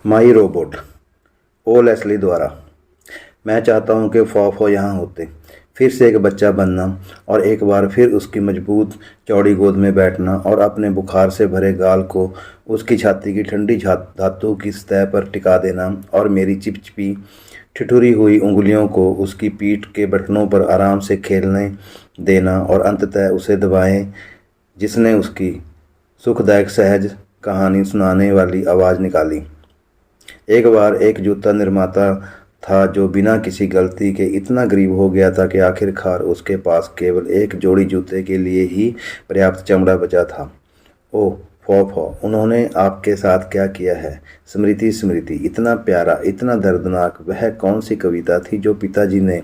माई robot. ओ Leslie द्वारा। मैं चाहता हूँ कि फॉफो यहाँ होते, फिर से एक बच्चा बनना और एक बार फिर उसकी मजबूत चौड़ी गोद में बैठना और अपने बुखार से भरे गाल को उसकी छाती की ठंडी धातु की सतह पर टिका देना और मेरी चिपचिपी ठिठुरी हुई उंगलियों को उसकी पीठ के बटनों पर आराम से खेलने देना और अंततः उसे दबाएं जिसने उसकी सुखदायक सहज कहानी सुनाने वाली आवाज़ निकाली। एक बार एक जूता निर्माता था जो बिना किसी गलती के इतना गरीब हो गया था कि आखिरकार उसके पास केवल एक जोड़ी जूते के लिए ही पर्याप्त चमड़ा बचा था। ओह फॉफो, उन्होंने आपके साथ क्या किया है? स्मृति स्मृति, इतना प्यारा, इतना दर्दनाक। वह कौन सी कविता थी जो पिताजी ने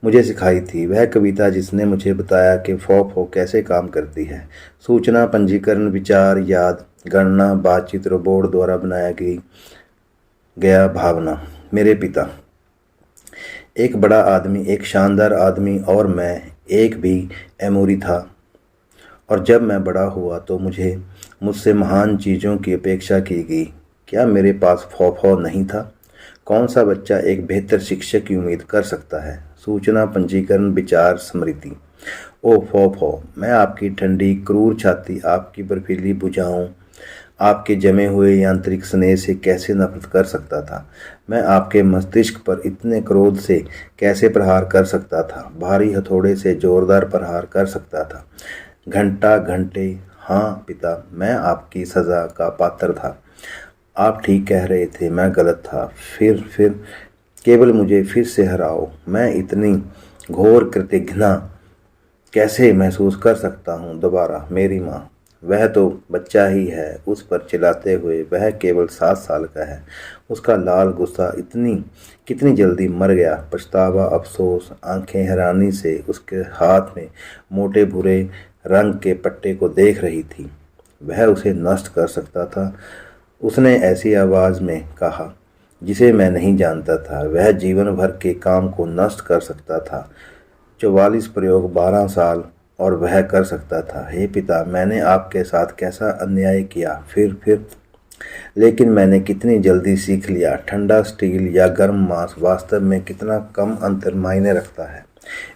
मुझे सिखाई थी? वह कविता जिसने मुझे बताया कि फॉफो कैसे काम करती है? सूचना, पंजीकरण, विचार, याद, गणना, बातचीत, रोबोट द्वारा बनाया गया भावना। मेरे पिता एक बड़ा आदमी, एक शानदार आदमी, और मैं एक भी एमोरी था। और जब मैं बड़ा हुआ तो मुझसे महान चीज़ों की अपेक्षा की गई। क्या मेरे पास फॉफो नहीं था? कौन सा बच्चा एक बेहतर शिक्षक की उम्मीद कर सकता है? सूचना, पंजीकरण, विचार, स्मृति। ओ फॉफो, मैं आपकी ठंडी क्रूर छाती, आपकी बर्फीली भुजाओं, आपके जमे हुए यांत्रिक स्नेह से कैसे नफरत कर सकता था? मैं आपके मस्तिष्क पर इतने क्रोध से कैसे प्रहार कर सकता था? भारी हथौड़े से जोरदार प्रहार कर सकता था? घंटा घंटे। हाँ पिता, मैं आपकी सज़ा का पात्र था। आप ठीक कह रहे थे, मैं गलत था। फिर केवल मुझे फिर से हराओ। मैं इतनी घोर कृतघ्ना कैसे महसूस कर सकता हूँ दोबारा? मेरी माँ। वह तो बच्चा ही है, उस पर चिल्लाते हुए। वह केवल 7 साल का है। उसका लाल गुस्सा कितनी जल्दी मर गया। पछतावा, अफसोस, आंखें हैरानी से उसके हाथ में मोटे भूरे रंग के पट्टे को देख रही थी। वह उसे नष्ट कर सकता था, उसने ऐसी आवाज़ में कहा जिसे मैं नहीं जानता था। वह जीवन भर के काम को नष्ट कर सकता था। 44 प्रयोग, 12 साल, और वह कर सकता था। हे पिता, मैंने आपके साथ कैसा अन्याय किया। फिर लेकिन मैंने कितनी जल्दी सीख लिया। ठंडा स्टील या गर्म मांस वास्तव में कितना कम अंतर मायने रखता है।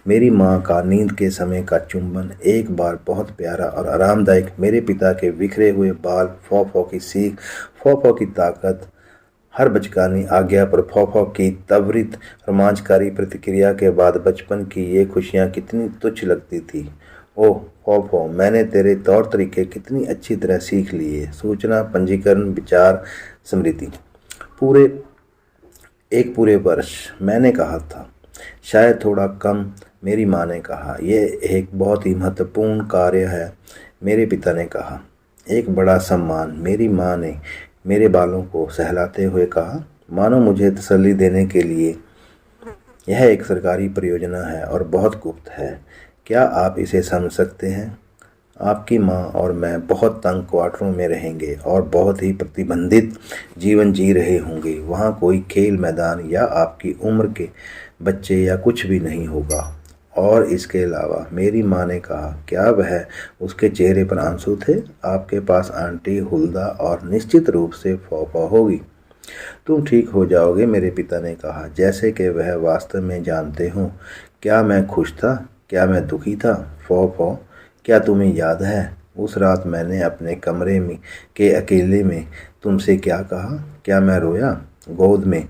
मेरी माँ का नींद के समय का चुंबन एक बार बहुत प्यारा और आरामदायक। मेरे पिता के बिखरे हुए बाल, फॉफो की सीख, फॉफो की ताकत, हर बचकानी आज्ञा पर फॉफो की त्वरित रोमांचकारी प्रतिक्रिया के बाद बचपन की ये खुशियाँ कितनी तुच्छ लगती थी। ओह फॉफो, मैंने तेरे तौर तरीके कितनी अच्छी तरह सीख लिए। सूचना, पंजीकरण, विचार, स्मृति। पूरे पूरे वर्ष, मैंने कहा था। शायद थोड़ा कम, मेरी माँ ने कहा। यह एक बहुत ही महत्वपूर्ण कार्य है, मेरे पिता ने कहा। एक बड़ा सम्मान, मेरी माँ ने मेरे बालों को सहलाते हुए कहा, मानो मुझे तसल्ली देने के लिए। यह एक सरकारी परियोजना है और बहुत गुप्त है। क्या आप इसे समझ सकते हैं? आपकी माँ और मैं बहुत तंग क्वार्टरों में रहेंगे और बहुत ही प्रतिबंधित जीवन जी रहे होंगे। वहाँ कोई खेल मैदान या आपकी उम्र के बच्चे या कुछ भी नहीं होगा। और इसके अलावा, मेरी माँ ने कहा, क्या वह उसके चेहरे पर आंसू थे? आपके पास आंटी हुल्दा और निश्चित रूप से फॉफा होगी। तुम ठीक हो जाओगे, मेरे पिता ने कहा, जैसे कि वह वास्तव में जानते हो। क्या मैं खुश था? क्या मैं दुखी था? फॉफो, क्या तुम्हें याद है उस रात मैंने अपने कमरे में के अकेले में तुमसे क्या कहा? क्या मैं रोया? गोद में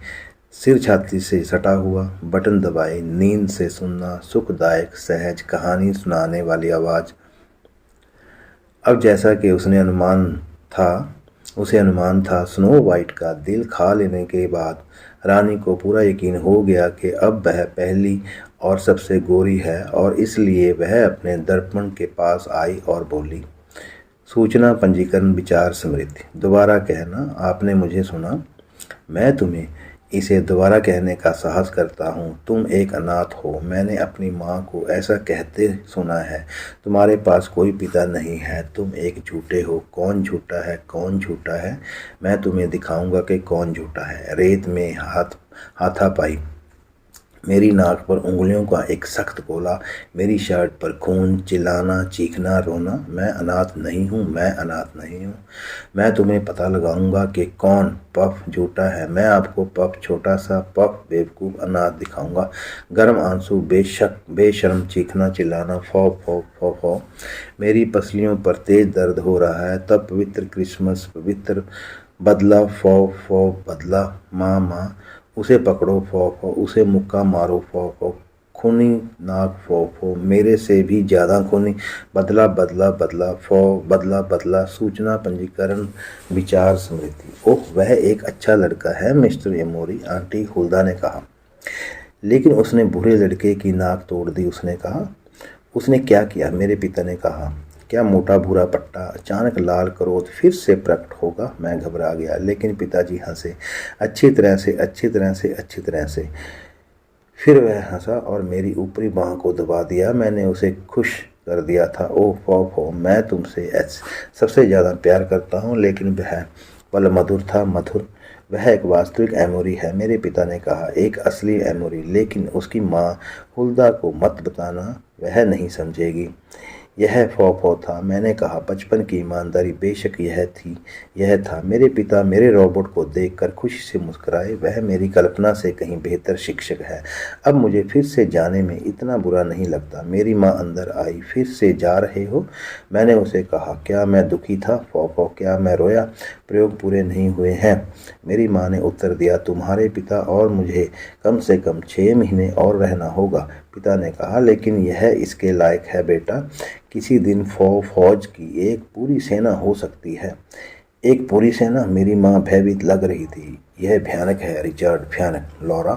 सिर छाती से सटा हुआ, बटन दबाए, नींद से सुनना, सुखदायक सहज कहानी सुनाने वाली आवाज़। अब जैसा कि उसे अनुमान था, स्नो वाइट का दिल खा लेने के बाद रानी को पूरा यकीन हो गया कि अब वह पहली और सबसे गोरी है, और इसलिए वह अपने दर्पण के पास आई और बोली, सूचना, पंजीकरण, विचार, स्मृति। दोबारा कहना, आपने मुझे सुना। मैं तुम्हें इसे दोबारा कहने का साहस करता हूँ। तुम एक अनाथ हो। मैंने अपनी माँ को ऐसा कहते सुना है। तुम्हारे पास कोई पिता नहीं है। तुम एक झूठे हो। कौन झूठा है? कौन झूठा है? मैं तुम्हें दिखाऊंगा कि कौन झूठा है। रेत में हाथापाई। मेरी नाक पर उंगलियों का एक सख्त गोला, मेरी शर्ट पर खून, चिल्लाना, चीखना, रोना। मैं अनाथ नहीं हूँ, मैं अनाथ नहीं हूँ। मैं तुम्हें पता लगाऊंगा कि कौन पफ झूठा है। मैं आपको पफ, छोटा सा पफ, बेवकूफ़, अनाथ दिखाऊंगा। गर्म आंसू, बेशक बेशर्म चीखना, चिल्लाना, फौ फौ फौ फौ। मेरी पसलियों पर तेज दर्द हो रहा है। तब पवित्र क्रिसमस, पवित्र बदला, फौ फौ बदला, माँ माँ उसे पकड़ो, फौ फौ उसे मुक्का मारो, फौ फौ खूनी नाक, फौ फौ मेरे से भी ज़्यादा खूनी, बदला बदला बदला, फौ बदला बदला, सूचना, पंजीकरण, विचार, स्मृति। ओह, वह एक अच्छा लड़का है मिस्टर एमोरी, आंटी हुल्दा ने कहा। लेकिन उसने बूढ़े लड़के की नाक तोड़ दी, उसने कहा। उसने क्या किया? मेरे पिता ने कहा। क्या मोटा भूरा पट्टा? अचानक लाल क्रोध फिर से प्रकट होगा। मैं घबरा गया, लेकिन पिताजी हंसे, अच्छी तरह से, अच्छी तरह से, अच्छी तरह से। फिर वह हंसा और मेरी ऊपरी बांह को दबा दिया। मैंने उसे खुश कर दिया था। ओह फौ फौ, मैं तुमसे सबसे ज़्यादा प्यार करता हूँ। लेकिन वह पल मधुर था, मधुर। वह एक वास्तविक एमोरी है, मेरे पिता ने कहा, एक असली एमोरी। लेकिन उसकी माँ हुल्दा को मत बताना, वह नहीं समझेगी। यह फौ था। मैंने कहा, बचपन की ईमानदारी। बेशक यह था। मेरे पिता मेरे रोबोट को देखकर खुशी से मुस्कुराए। वह मेरी कल्पना से कहीं बेहतर शिक्षक है। अब मुझे फिर से जाने में इतना बुरा नहीं लगता। मेरी माँ अंदर आई। फिर से जा रहे हो? मैंने उसे कहा। क्या मैं दुखी था? फौ क्या मैं रोया? प्रयोग पूरे नहीं हुए हैं, मेरी माँ ने उत्तर दिया। तुम्हारे पिता और मुझे कम से कम 6 महीने और रहना होगा, पिता ने कहा। लेकिन यह इसके लायक है बेटा। किसी दिन फौज की एक पूरी सेना हो सकती है। एक पूरी सेना? मेरी माँ भयभीत लग रही थी। यह भयानक है रिचर्ड, भयानक। लौरा,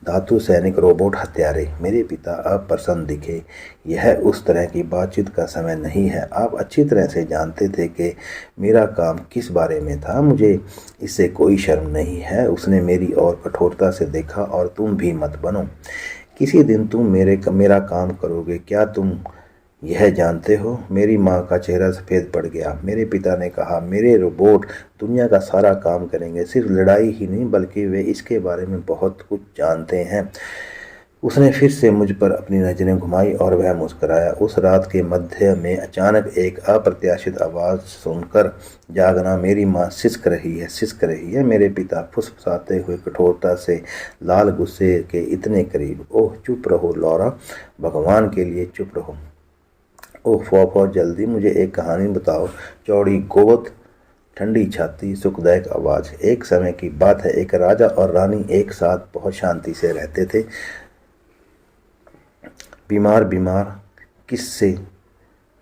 धातु सैनिक, रोबोट, हत्यारे। मेरे पिता अप्रसन्न दिखे। यह उस तरह की बातचीत का समय नहीं है। आप अच्छी तरह से जानते थे कि मेरा काम किस बारे में था। मुझे इससे कोई शर्म नहीं है। उसने मेरी ओर कठोरता से देखा। और तुम भी मत बनो। किसी दिन तुम मेरा काम करोगे, क्या तुम यह जानते हो? मेरी माँ का चेहरा सफ़ेद पड़ गया। मेरे पिता ने कहा, मेरे रोबोट दुनिया का सारा काम करेंगे, सिर्फ लड़ाई ही नहीं, बल्कि वे इसके बारे में बहुत कुछ जानते हैं। उसने फिर से मुझ पर अपनी नज़रें घुमाई और वह मुस्कुराया। उस रात के मध्य में अचानक एक अप्रत्याशित आवाज़ सुनकर जागना। मेरी माँ सिसक रही है, सिसक रही है। मेरे पिता फुसफुसाते हुए कठोरता से, लाल गुस्से के इतने करीब। ओह चुप रहो लौरा, भगवान के लिए चुप रहो। ओह फौ जल्दी मुझे एक कहानी बताओ। चौड़ी गोद, ठंडी छाती, सुखदायक आवाज़। एक समय की बात है, एक राजा और रानी एक साथ बहुत शांति से रहते थे। बीमार बीमार। किससे?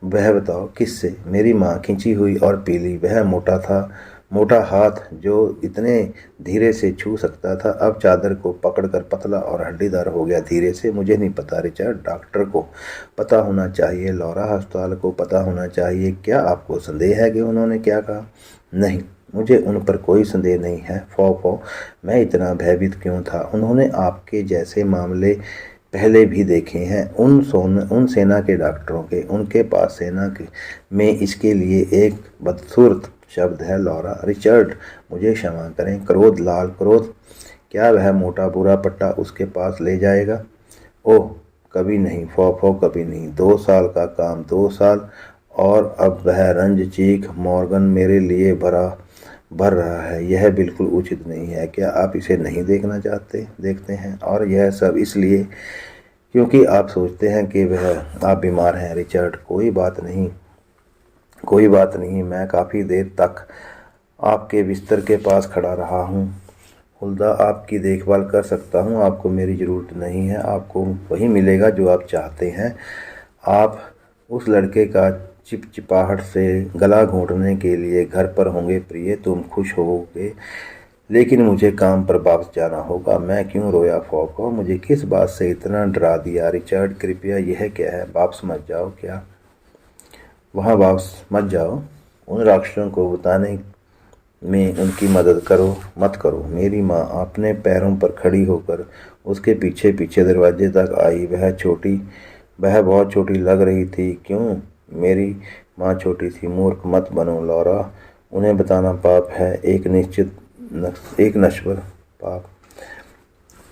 वह बताओ किससे? मेरी माँ खिंची हुई और पीली। वह मोटा था, मोटा हाथ जो इतने धीरे से छू सकता था, अब चादर को पकड़कर पतला और हड्डीदार हो गया। धीरे से? मुझे नहीं पता रिचर्ड, डॉक्टर को पता होना चाहिए। लौरा, अस्पताल को पता होना चाहिए। क्या आपको संदेह है कि उन्होंने क्या कहा? नहीं, मुझे उन पर कोई संदेह नहीं है। फौ मैं इतना भयभीत क्यों था? उन्होंने आपके जैसे मामले पहले भी देखे हैं, उन सेना के डॉक्टरों के। उनके पास सेना के में इसके लिए एक बदसूरत शब्द है लौरा। रिचर्ड, मुझे क्षमा करें। क्रोध, लाल क्रोध। क्या वह मोटा बुरा पट्टा उसके पास ले जाएगा? ओह कभी नहीं फौ कभी नहीं। 2 साल का काम, 2 साल। और अब वह रंज, चीख, मॉर्गन मेरे लिए भर रहा है। यह बिल्कुल उचित नहीं है। क्या आप इसे नहीं देखते हैं? और यह सब इसलिए क्योंकि आप सोचते हैं कि आप बीमार हैं। रिचर्ड, कोई बात नहीं, कोई बात नहीं। मैं काफ़ी देर तक आपके बिस्तर के पास खड़ा रहा हूँ। हुल्दा, आपकी देखभाल कर सकता हूँ। आपको मेरी ज़रूरत नहीं है। आपको वही मिलेगा जो आप चाहते हैं। आप उस लड़के का चिपचिपाहट से गला घोंटने के लिए घर पर होंगे। प्रिय, तुम खुश होगे, लेकिन मुझे काम पर वापस जाना होगा। मैं क्यों रोया फौको? मुझे किस बात से इतना डरा दिया? रिचर्ड, कृपया, यह क्या है? वापस मत जाओ। क्या? वहाँ वापस मत जाओ। उन राक्षसों को बताने में उनकी मदद मत करो। मेरी माँ अपने पैरों पर खड़ी होकर उसके पीछे पीछे दरवाजे तक आई। वह बहुत छोटी लग रही थी। क्यों? मेरी माँ छोटी थी। मूर्ख मत बनो लौरा, उन्हें बताना पाप है, एक नश्वर पाप।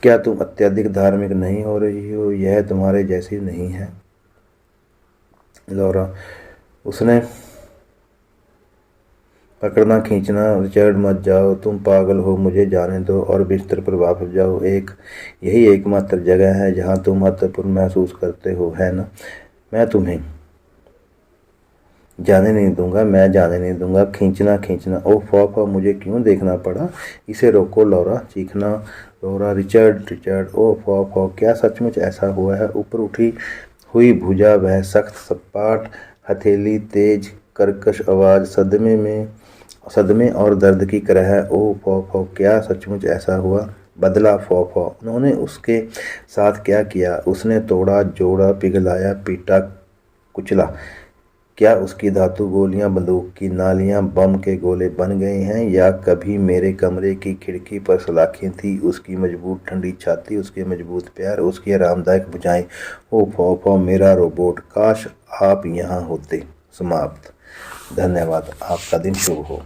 क्या तुम अत्यधिक धार्मिक नहीं हो रही हो? यह तुम्हारे जैसी नहीं है। लौरा, उसने पकड़ना खींचना। रिचर्ड, मत जाओ, तुम पागल हो, मुझे जाने दो और बिस्तर पर वापस जाओ। यही एकमात्र जगह है जहां तुम महत्वपूर्ण महसूस करते हो, है ना? मैं तुम्हें जाने नहीं दूंगा, मैं जाने नहीं दूंगा। खींचना खींचना। ओह फॉ, मुझे क्यों देखना पड़ा? इसे रोको। लौरा चीखना। लौरा, रिचर्ड रिचर्ड। ओह फॉ, क्या सचमुच ऐसा हुआ है? ऊपर उठी हुई भुजा, वह सख्त सपाट हथेली, तेज कर्कश आवाज, सदमे और दर्द की तरह। ओह फॉ, क्या सचमुच ऐसा हुआ? बदला फॉ। उन्होंने उसके साथ क्या किया? उसने तोड़ा, जोड़ा, पिघलाया, पीटा, कुचला। क्या उसकी धातु गोलियां बंदूक की नालियां बम के गोले बन गए हैं? या कभी मेरे कमरे की खिड़की पर सलाखें थी? उसकी मजबूत ठंडी छाती, उसके मजबूत पैर, उसकी आरामदायक भुजाएं। ओ फॉ, मेरा रोबोट, काश आप यहाँ होते। समाप्त। धन्यवाद। आपका दिन शुभ हो।